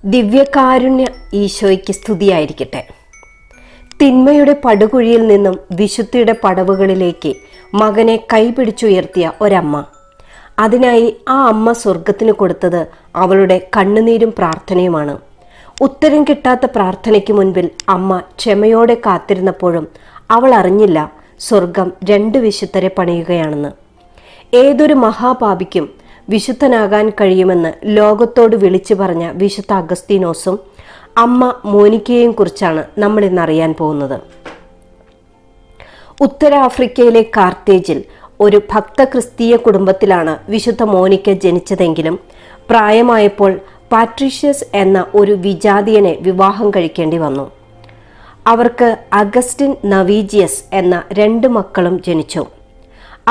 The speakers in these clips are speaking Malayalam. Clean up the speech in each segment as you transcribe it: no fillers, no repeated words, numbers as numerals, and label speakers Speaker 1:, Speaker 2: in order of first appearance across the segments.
Speaker 1: ദിവ്യകാരുണ്യ ഈശോയ്ക്ക് സ്തുതിയായിരിക്കട്ടെ. തിന്മയുടെ പടുകുഴിയിൽ നിന്നും വിശുദ്ധിയുടെ പടവുകളിലേക്ക് മകനെ കൈപിടിച്ചുയർത്തിയ ഒരമ്മ. അതിനായി ആ അമ്മ സ്വർഗത്തിന് കൊടുത്തത് അവളുടെ കണ്ണുനീരും പ്രാർത്ഥനയുമാണ്. ഉത്തരം കിട്ടാത്ത പ്രാർത്ഥനയ്ക്ക് മുൻപിൽ അമ്മ ക്ഷമയോടെ കാത്തിരുന്നപ്പോഴും അവൾ അറിഞ്ഞില്ല സ്വർഗം 2 വിശുദ്ധരെ പണിയുകയാണെന്ന്. ഏതൊരു മഹാപാപിക്കും വിശുദ്ധനാകാൻ കഴിയുമെന്ന് ലോകത്തോട് വിളിച്ചു പറഞ്ഞ വിശുദ്ധ അഗസ്തീനോസും അമ്മ മോനിക്കയെയും കുറിച്ചാണ് നമ്മൾ ഇന്ന് അറിയാൻ പോകുന്നത്. ഉത്തരാഫ്രിക്കയിലെ കാർത്തേജിൽ ഒരു ഭക്ത ക്രിസ്തീയ കുടുംബത്തിലാണ് വിശുദ്ധ മോനിക്ക ജനിച്ചതെങ്കിലും പ്രായമായപ്പോൾ പാട്രീഷ്യസ് എന്ന ഒരു വിജാതീയനെ വിവാഹം കഴിക്കേണ്ടി വന്നു. അവർക്ക് അഗസ്റ്റിൻ നവീജിയസ് എന്ന 2 മക്കളും ജനിച്ചു.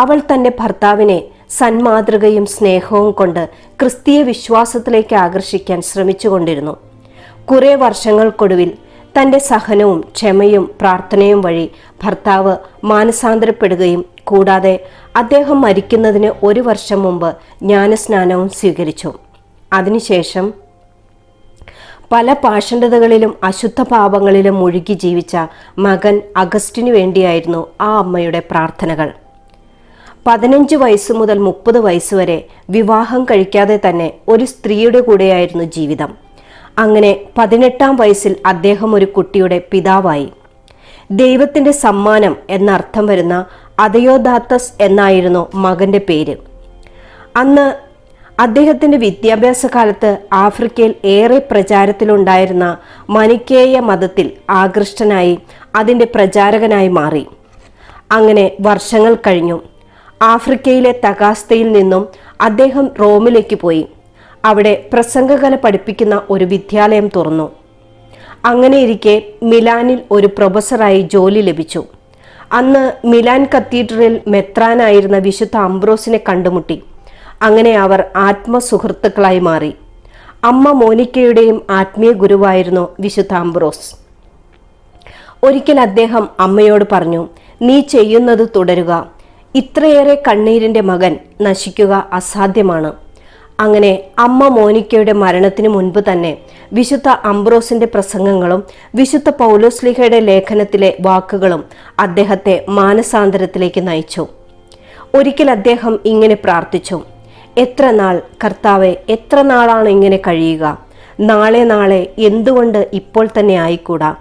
Speaker 1: അവൾ തൻ്റെ ഭർത്താവിനെ സന്മാതൃകയും സ്നേഹവും കൊണ്ട് ക്രിസ്തീയ വിശ്വാസത്തിലേക്ക് ആകർഷിക്കാൻ ശ്രമിച്ചുകൊണ്ടിരുന്നു. കുറേ വർഷങ്ങൾക്കൊടുവിൽ തൻ്റെ സഹനവും ക്ഷമയും പ്രാർത്ഥനയും വഴി ഭർത്താവ് മാനസാന്തരപ്പെടുകയും കൂടാതെ അദ്ദേഹം മരിക്കുന്നതിന് 1 വർഷം മുമ്പ് ജ്ഞാനസ്നാനവും സ്വീകരിച്ചു. അതിനുശേഷം പല പാഷണ്ഡതകളിലും അശുദ്ധ പാപങ്ങളിലും മുഴുകി ജീവിച്ച മകൻ അഗസ്റ്റിനു വേണ്ടിയായിരുന്നു ആ അമ്മയുടെ പ്രാർത്ഥനകൾ. 15 വയസ്സ് മുതൽ 30 വയസ്സ് വരെ വിവാഹം കഴിക്കാതെ തന്നെ ഒരു സ്ത്രീയുടെ കൂടെയായിരുന്നു ജീവിതം. അങ്ങനെ 18-ാം വയസ്സിൽ അദ്ദേഹം ഒരു കുട്ടിയുടെ പിതാവായി. ദൈവത്തിൻ്റെ സമ്മാനം എന്നർത്ഥം വരുന്ന അദയോദാത്തസ് എന്നായിരുന്നു മകൻ്റെ പേര്. അന്ന് അദ്ദേഹത്തിൻ്റെ വിദ്യാഭ്യാസ കാലത്ത് ആഫ്രിക്കയിൽ ഏറെ പ്രചാരത്തിലുണ്ടായിരുന്ന മനിക്കേയ മതത്തിൽ ആകൃഷ്ടനായി അതിൻ്റെ പ്രചാരകനായി മാറി. അങ്ങനെ വർഷങ്ങൾ കഴിഞ്ഞു. ആഫ്രിക്കയിലെ തകാസ്തയിൽ നിന്നും അദ്ദേഹം റോമിലേക്ക് പോയി. അവിടെ പ്രസംഗകല പഠിപ്പിക്കുന്ന ഒരു വിദ്യാലയം തുറന്നു. അങ്ങനെയിരിക്കെ മിലാനിൽ ഒരു പ്രൊഫസറായി ജോലി ലഭിച്ചു. അന്ന് മിലാൻ കത്തീഡ്രലിൽ മെത്രാനായിരുന്ന വിശുദ്ധ അംബ്രോസിനെ കണ്ടുമുട്ടി. അങ്ങനെ അവർ ആത്മസുഹൃത്തുക്കളായി മാറി. അമ്മ മോനിക്കയുടെയും ആത്മീയ ഗുരുവായിരുന്നു വിശുദ്ധ അംബ്രോസ്. ഒരിക്കൽ അദ്ദേഹം അമ്മയോട് പറഞ്ഞു, "നീ ചെയ്യുന്നത് തുടരുക. ഇത്രയേറെ കണ്ണീരിൻ്റെ മകൻ നശിക്കുക അസാധ്യമാണ്." അങ്ങനെ അമ്മ മോനിക്കയുടെ മരണത്തിന് മുൻപ് തന്നെ വിശുദ്ധ അംബ്രോസിന്റെ പ്രസംഗങ്ങളും വിശുദ്ധ പൗലോസ്ലീഹയുടെ ലേഖനത്തിലെ വാക്കുകളും അദ്ദേഹത്തെ മാനസാന്തരത്തിലേക്ക് നയിച്ചു. ഒരിക്കൽ അദ്ദേഹം ഇങ്ങനെ പ്രാർത്ഥിച്ചു, "എത്ര നാൾ കർത്താവെ, എത്ര നാളാണ് ഇങ്ങനെ കഴിയുക? നാളെ എന്തുകൊണ്ട് ഇപ്പോൾ തന്നെ ആയിക്കൂടാ?"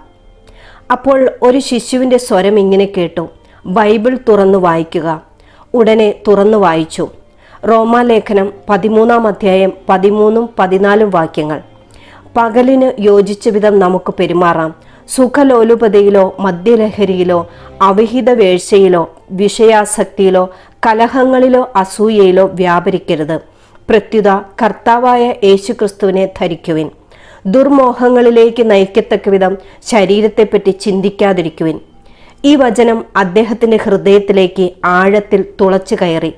Speaker 1: അപ്പോൾ ഒരു ശിശുവിൻ്റെ സ്വരം ഇങ്ങനെ കേട്ടു, "ബൈബിൾ തുറന്നു വായിക്കുക." ഉടനെ തുറന്നു വായിച്ചു. റോമാലേഖനം 13-ാം അധ്യായം 13-14 വാക്യങ്ങൾ. "പകലിന് യോജിച്ച വിധം നമുക്ക് പെരുമാറാം. സുഖലോലുപതയിലോ മദ്യലഹരിയിലോ അവിഹിത വേഴ്ചയിലോ വിഷയാസക്തിയിലോ കലഹങ്ങളിലോ അസൂയയിലോ വ്യാപരിക്കരുത്. പ്രത്യുത കർത്താവായ യേശുക്രിസ്തുവിനെ ധരിക്കുവിൻ. ദുർമോഹങ്ങളിലേക്ക് നയിക്കത്തക്ക വിധം ശരീരത്തെപ്പറ്റി ചിന്തിക്കാതിരിക്കുവിൻ." ഈ വചനം അദ്ദേഹത്തിൻ്റെ ഹൃദയത്തിലേക്ക് ആഴത്തിൽ തുളച്ചു കയറി.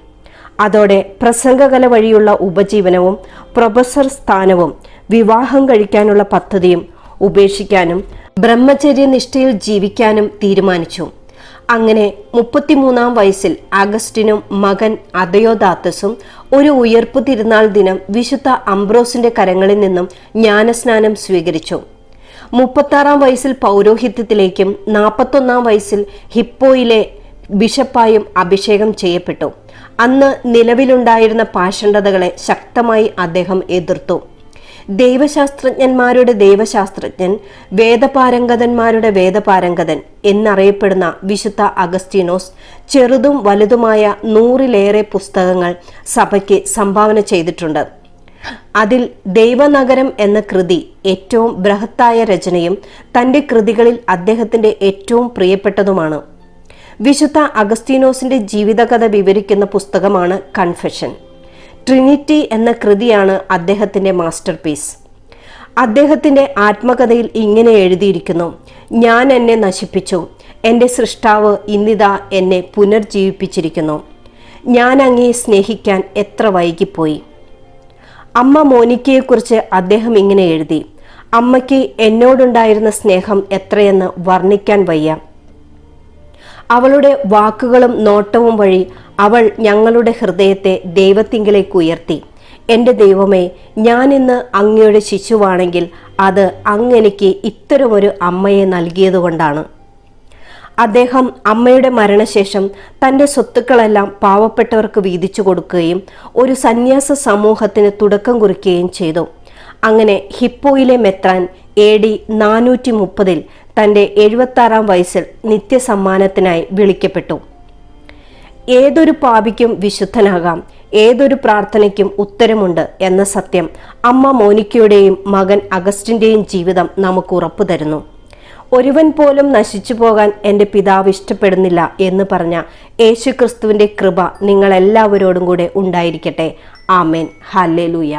Speaker 1: അതോടെ പ്രസംഗകല വഴിയുള്ള ഉപജീവനവും പ്രൊഫസർ സ്ഥാനവും വിവാഹം കഴിക്കാനുള്ള പദ്ധതിയും ഉപേക്ഷിക്കാനും ബ്രഹ്മചര്യനിഷ്ഠയിൽ ജീവിക്കാനും തീരുമാനിച്ചു. അങ്ങനെ 33-ാം വയസ്സിൽ അഗസ്റ്റിനും മകൻ അദയോദാത്തസും ഒരു ഉയർപ്പ് തിരുനാൾ ദിനം വിശുദ്ധ അംബ്രോസിന്റെ കരങ്ങളിൽ നിന്നും ജ്ഞാനസ്നാനം സ്വീകരിച്ചു. 36-ാം വയസ്സിൽ പൗരോഹിത്യത്തിലേക്കും 41-ാം വയസ്സിൽ ഹിപ്പോയിലെ ബിഷപ്പായും അഭിഷേകം ചെയ്യപ്പെട്ടു. അന്ന് നിലവിലുണ്ടായിരുന്ന പാഷണ്ഡതകളെ ശക്തമായി അദ്ദേഹം എതിർത്തു. ദൈവശാസ്ത്രജ്ഞന്മാരുടെ ദൈവശാസ്ത്രജ്ഞൻ, വേദപാരംഗതന്മാരുടെ വേദപാരംഗതൻ എന്നറിയപ്പെടുന്ന വിശുദ്ധ അഗസ്തീനോസ് ചെറുതും വലുതുമായ 100-ലേറെ പുസ്തകങ്ങൾ സഭയ്ക്ക് സംഭാവന ചെയ്തിട്ടുണ്ട്. അതിൽ ദൈവനഗരം എന്ന കൃതി ഏറ്റവും ബൃഹത്തായ രചനയും തൻ്റെ കൃതികളിൽ അദ്ദേഹത്തിൻ്റെ ഏറ്റവും പ്രിയപ്പെട്ടതുമാണ്. വിശുദ്ധ അഗസ്തീനോസിന്റെ ജീവിതകഥ വിവരിക്കുന്ന പുസ്തകമാണ് കൺഫെഷൻ. ട്രിനിറ്റി എന്ന കൃതിയാണ് അദ്ദേഹത്തിൻ്റെ മാസ്റ്റർ പീസ്. അദ്ദേഹത്തിൻ്റെ ആത്മകഥയിൽ ഇങ്ങനെ എഴുതിയിരിക്കുന്നു, "ഞാൻ എന്നെ നശിപ്പിച്ചു. എൻ്റെ സൃഷ്ടാവ് ഇന്നിതാ എന്നെ പുനർജീവിപ്പിച്ചിരിക്കുന്നു. ഞാൻ അങ്ങയെ സ്നേഹിക്കാൻ എത്ര വൈകിപ്പോയി." അമ്മ മോനിക്കയെക്കുറിച്ച് അദ്ദേഹം ഇങ്ങനെ എഴുതി, "അമ്മയ്ക്ക് എന്നോടുണ്ടായിരുന്ന സ്നേഹം എത്രയെന്ന് വർണ്ണിക്കാൻ വയ്യ. അവളുടെ വാക്കുകളും നോട്ടവും വഴി അവൾ ഞങ്ങളുടെ ഹൃദയത്തെ ദൈവത്തിങ്കിലേക്ക് ഉയർത്തി. എൻ്റെ ദൈവമേ, ഞാനിന്ന് അങ്ങയുടെ ശിശുവാണെങ്കിൽ അത് അങ്ങെനിക്ക് ഇത്തരമൊരു അമ്മയെ നൽകിയതുകൊണ്ടാണ്. അദ്ദേഹം അമ്മയുടെ മരണശേഷം തൻ്റെ സ്വത്തുക്കളെല്ലാം പാവപ്പെട്ടവർക്ക് വീതിച്ചു കൊടുക്കുകയും ഒരു സന്യാസ സമൂഹത്തിന് തുടക്കം കുറിക്കുകയും ചെയ്തു. അങ്ങനെ ഹിപ്പോയിലെ മെത്രാൻ AD 430 തൻ്റെ 76-ാം വയസ്സിൽ നിത്യസമ്മാനത്തിനായി വിളിക്കപ്പെട്ടു. ഏതൊരു പാപിക്കും വിശുദ്ധനാകാം, ഏതൊരു പ്രാർത്ഥനയ്ക്കും ഉത്തരമുണ്ട് എന്ന സത്യം അമ്മ മോനിക്കയുടെയും മകൻ അഗസ്റ്റിൻ്റെയും ജീവിതം നമുക്ക് ഉറപ്പു തരുന്നു. ഒരുവൻ പോലും നശിച്ചു പോകാൻ എൻ്റെ പിതാവ് ഇഷ്ടപ്പെടുന്നില്ല എന്ന് പറഞ്ഞ യേശുക്രിസ്തുവിൻ്റെ കൃപ നിങ്ങളെല്ലാവരോടും കൂടെ ഉണ്ടായിരിക്കട്ടെ. ആമേൻ. ഹല്ലേലൂയ.